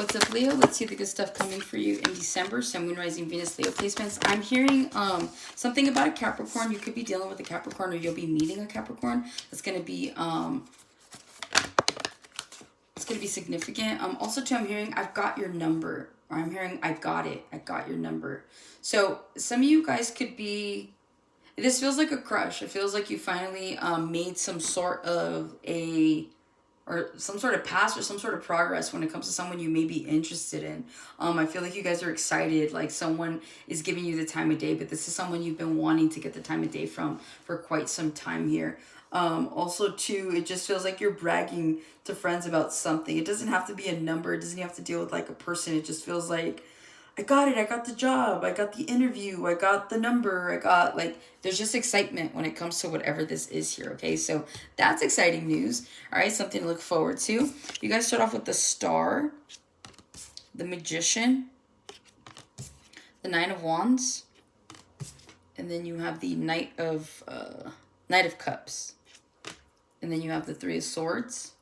What's up, Leo? Let's see the good stuff coming for you in December. Sun, Moon, Rising, Venus, Leo placements. I'm hearing something about a Capricorn. You could be dealing with a Capricorn, or you'll be meeting a Capricorn. That's going to be it's going to be significant. Also, too, I'm hearing I've got your number. Or I'm hearing I got it. I got your number. So some of you guys could be. This feels like a crush. It feels like you finally made some sort of or some sort of past or some sort of progress when it comes to someone you may be interested in. I feel like you guys are excited, like someone is giving you the time of day, but this is someone you've been wanting to get the time of day from for quite some time here. Also, too, it just feels like you're bragging to friends about something. It doesn't have to be a number. It doesn't have to deal with like a person. It just feels like, I got it. I got the job. I got the interview. I got the number. I got like, there's just excitement when it comes to whatever this is here. Okay. So that's exciting news. All right. Something to look forward to. You guys start off with the Star, the Magician, the 9 of Wands, and then you have the Knight of Cups. And then you have the 3 of Swords,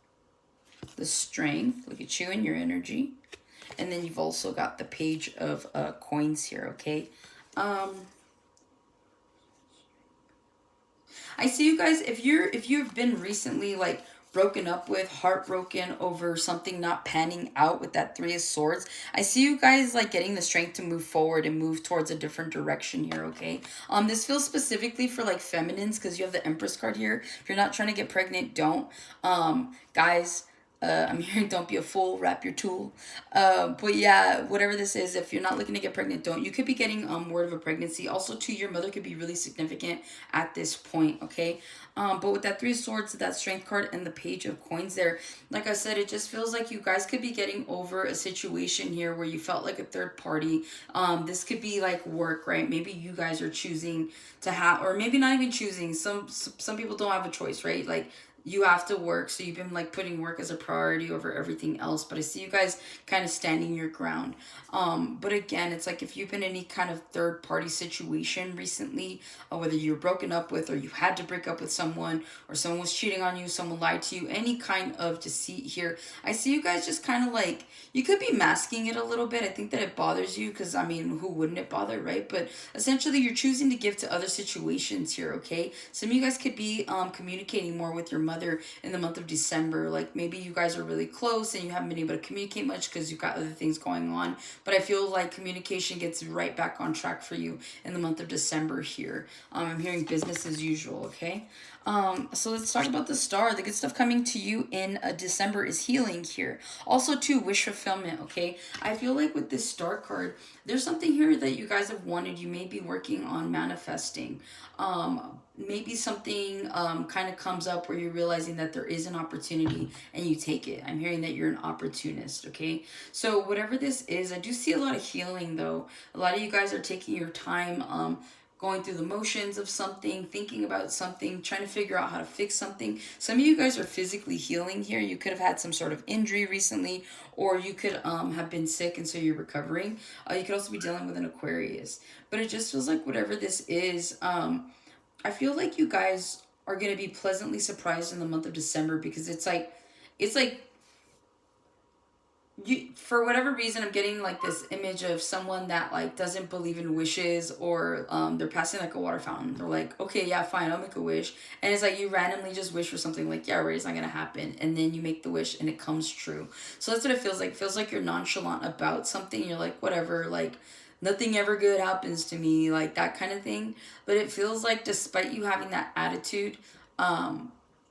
the Strength. Look at you and your energy. And then you've also got the Page of Coins here, okay? I see you guys, if you've been recently like broken up with, heartbroken over something not panning out with that 3 of Swords, I see you guys like getting the strength to move forward and move towards a different direction here, okay? This feels specifically for like feminines because you have the Empress card here. If you're not trying to get pregnant, don't. Guys, I'm hearing don't be a fool, wrap your tool. But yeah, whatever this is, if you're not looking to get pregnant, don't. You could be getting word of a pregnancy. Also, too, your mother could be really significant at this point, okay? But with that 3 of Swords, that Strength card, and the Page of Coins there, like I said, it just feels like you guys could be getting over a situation here where you felt like a third party. This could be like work, right? Maybe you guys are choosing to have, or maybe not even choosing. Some people don't have a choice, right? Like, you have to work, so you've been like putting work as a priority over everything else. But I see you guys kind of standing your ground. But again, it's like if you've been in any kind of third party situation recently, whether you're broken up with, or you had to break up with someone, or someone was cheating on you, someone lied to you, any kind of deceit here, I see you guys just kind of like, you could be masking it a little bit. I think that it bothers you because, I mean, who wouldn't it bother, right? But essentially you're choosing to give to other situations here, okay? Some of you guys could be communicating more with your mother in the month of December. Like maybe you guys are really close and you haven't been able to communicate much because you've got other things going on, but I feel like communication gets right back on track for you in the month of December here. I'm hearing business as usual, okay? So let's talk about the Star. The good stuff coming to you in December is healing here. Also, too, wish fulfillment, okay? I feel like with this Star card, there's something here that you guys have wanted. You may be working on manifesting. Maybe something kind of comes up where you're realizing that there is an opportunity and you take it. I'm hearing that you're an opportunist, okay? So whatever this is, I do see a lot of healing, though. A lot of you guys are taking your time going through the motions of something, thinking about something, trying to figure out how to fix something. Some of you guys are physically healing here. You could have had some sort of injury recently, or you could have been sick and so you're recovering. You could also be dealing with an Aquarius. But it just feels like whatever this is, I feel like you guys are going to be pleasantly surprised in the month of December because it's like you, for whatever reason, I'm getting like this image of someone that like doesn't believe in wishes, or they're passing like a water fountain. They're like, okay, yeah, fine, I'll make a wish. And it's like you randomly just wish for something like, yeah, right, it's not gonna happen. And then you make the wish and it comes true. So that's what it feels like. It feels like you're nonchalant about something. You're like, whatever, like nothing ever good happens to me, like that kind of thing. But it feels like despite you having that attitude,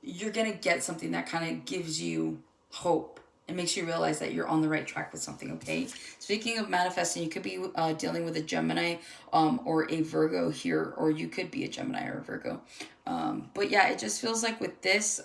you're gonna get something that kind of gives you hope. It makes you realize that you're on the right track with something, okay? Speaking of manifesting, you could be dealing with a Gemini or a Virgo here, or you could be a Gemini or a Virgo. But yeah, it just feels like with this,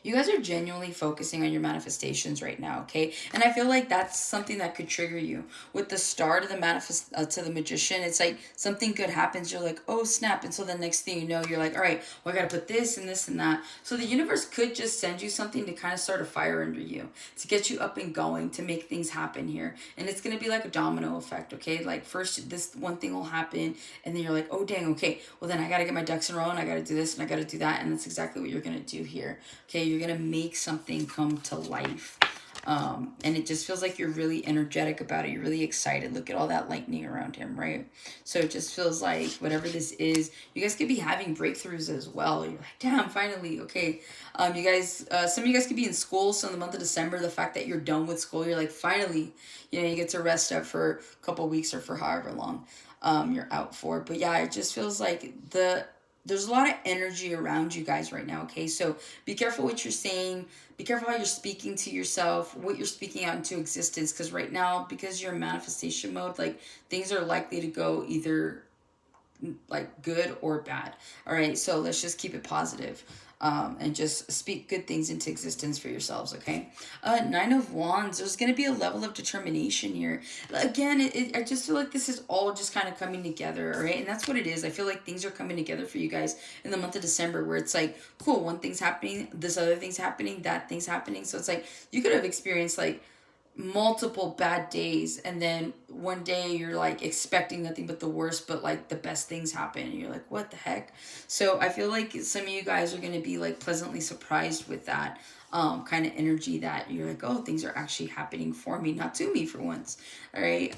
you guys are genuinely focusing on your manifestations right now, okay? And I feel like that's something that could trigger you. With the Star to the to the Magician, it's like something good happens. You're like, oh, snap. And so the next thing you know, you're like, all right, well, I got to put this and this and that. So the universe could just send you something to kind of start a fire under you, to get you up and going, to make things happen here. And it's going to be like a domino effect, okay? Like first this one thing will happen, and then you're like, oh, dang, okay. Well, then I got to get my ducks in a row, and I got to do this, and I got to do that. And that's exactly what you're going to do here, okay? You're going to make something come to life. And it just feels like you're really energetic about it. You're really excited. Look at all that lightning around him, right? So it just feels like whatever this is, you guys could be having breakthroughs as well. You're like, damn, finally, okay. You guys, some of you guys could be in school. So in the month of December, the fact that you're done with school, you're like, finally, you get to rest up for a couple weeks or for however long you're out for. But yeah, it just feels like there's a lot of energy around you guys right now, okay? So be careful what you're saying. Be careful how you're speaking to yourself, what you're speaking out into existence. Because right now, because you're in manifestation mode, like things are likely to go either like good or bad. All right, so let's just keep it positive. And just speak good things into existence for yourselves, okay? Nine of Wands, there's going to be a level of determination here. Again, I just feel like this is all just kind of coming together, all right? And that's what it is. I feel like things are coming together for you guys in the month of December, where it's like, cool, one thing's happening, this other thing's happening, that thing's happening. So it's like you could have experienced like multiple bad days, and then one day you're like expecting nothing but the worst, but like the best things happen and you're like, what the heck? So I feel like some of you guys are going to be like pleasantly surprised with that kind of energy, that you're like, oh, things are actually happening for me, not to me for once. All right.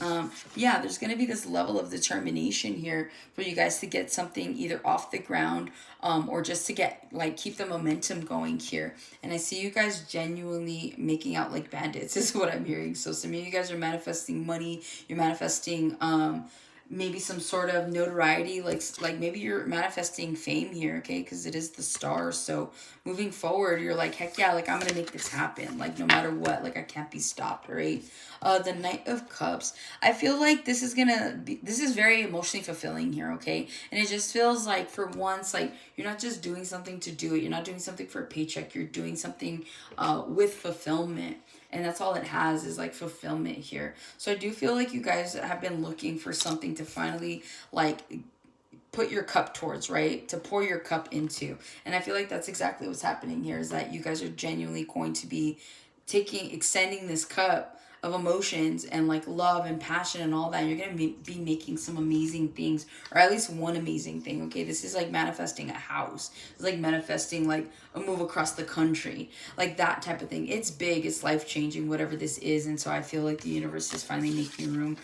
Yeah, there's going to be this level of determination here for you guys to get something either off the ground or just to get like keep the momentum going here. And I see you guys genuinely making out like bandits is what I'm hearing. So some of you guys are manifesting money. You're manifesting maybe some sort of notoriety, like maybe you're manifesting fame here, okay? Because it is the stars. So moving forward, you're like, heck yeah, like I'm gonna make this happen, like no matter what, like I can't be stopped, right? The Knight of Cups, I feel like this is very emotionally fulfilling here, okay? And it just feels like for once, like you're not just doing something to do it, you're not doing something for a paycheck, you're doing something with fulfillment. And that's all it has, is like fulfillment here. So I do feel like you guys have been looking for something to finally like put your cup towards, right? To pour your cup into. And I feel like that's exactly what's happening here, is that you guys are genuinely going to be extending this cup of emotions and like love and passion and all that. You're going to be making some amazing things, or at least one amazing thing, okay? This is like manifesting a house. It's like manifesting like a move across the country, like that type of thing. It's big, it's life-changing, whatever this is. And so I feel like the universe is finally making room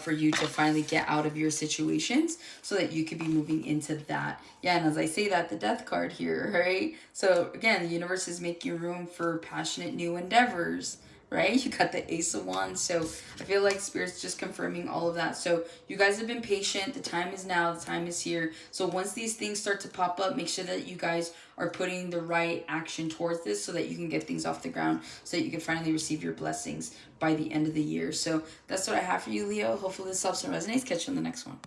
for you to finally get out of your situations so that you could be moving into that. Yeah, and as I say that, the Death card here, right? So again, the universe is making room for passionate new endeavors, right? You got the Ace of Wands. So I feel like Spirit's just confirming all of that. So you guys have been patient. The time is now. The time is here. So once these things start to pop up, make sure that you guys are putting the right action towards this so that you can get things off the ground, so that you can finally receive your blessings by the end of the year. So that's what I have for you, Leo. Hopefully this helps and resonates. Catch you on the next one.